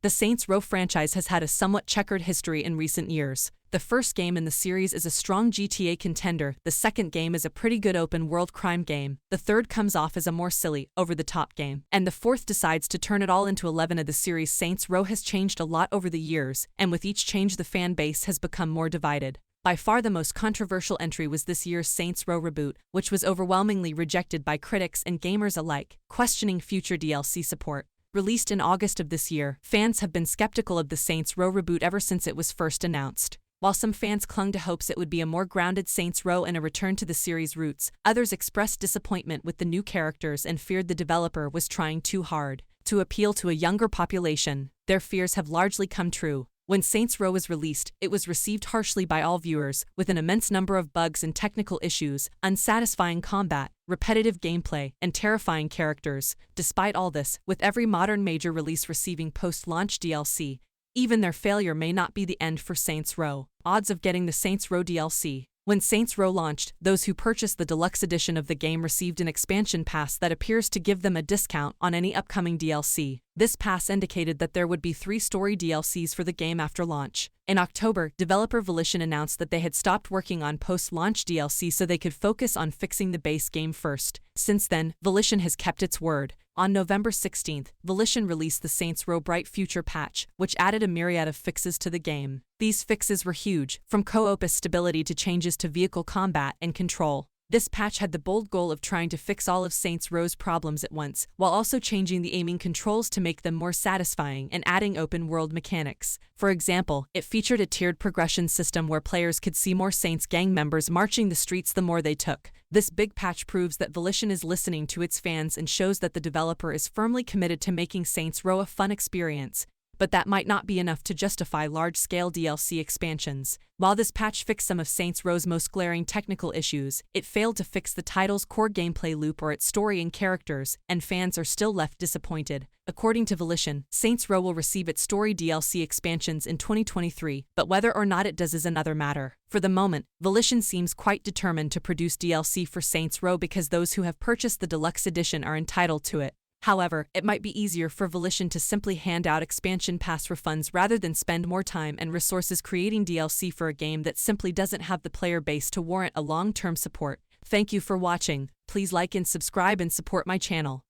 The Saints Row franchise has had a somewhat checkered history in recent years. The first game in the series is a strong GTA contender, the second game is a pretty good open-world crime game, the third comes off as a more silly, over-the-top game, and the fourth decides to turn it all into 11. Of the series, Saints Row has changed a lot over the years, and with each change the fan base has become more divided. By far the most controversial entry was this year's Saints Row Reboot, which was overwhelmingly rejected by critics and gamers alike, questioning future DLC support. Released in August of this year, fans have been skeptical of the Saints Row Reboot ever since it was first announced. While some fans clung to hopes it would be a more grounded Saints Row and a return to the series' roots, others expressed disappointment with the new characters and feared the developer was trying too hard to appeal to a younger population. Their fears have largely come true. When Saints Row was released, it was received harshly by all viewers, with an immense number of bugs and technical issues, unsatisfying combat, repetitive gameplay, and terrifying characters. Despite all this, with every modern major release receiving post-launch DLC, even their failure may not be the end for Saints Row. Odds of getting the Saints Row DLC. When Saints Row launched, those who purchased the deluxe edition of the game received an expansion pass that appears to give them a discount on any upcoming DLC. This pass indicated that there would be 3 story DLCs for the game after launch. In October, developer Volition announced that they had stopped working on post-launch DLC so they could focus on fixing the base game first. Since then, Volition has kept its word. On November 16th, Volition released the Saints Row Bright Future patch, which added a myriad of fixes to the game. These fixes were huge, from co-op stability to changes to vehicle combat and control. This patch had the bold goal of trying to fix all of Saints Row's problems at once, while also changing the aiming controls to make them more satisfying and adding open-world mechanics. For example, it featured a tiered progression system where players could see more Saints gang members marching the streets the more they took. This big patch proves that Volition is listening to its fans and shows that the developer is firmly committed to making Saints Row a fun experience. But that might not be enough to justify large-scale DLC expansions. While this patch fixed some of Saints Row's most glaring technical issues, it failed to fix the title's core gameplay loop or its story and characters, and fans are still left disappointed. According to Volition, Saints Row will receive its story DLC expansions in 2023, but whether or not it does is another matter. For the moment, Volition seems quite determined to produce DLC for Saints Row because those who have purchased the deluxe edition are entitled to it. However, it might be easier for Volition to simply hand out expansion pass refunds rather than spend more time and resources creating DLC for a game that simply doesn't have the player base to warrant a long-term support. Thank you for watching. Please like and subscribe and support my channel.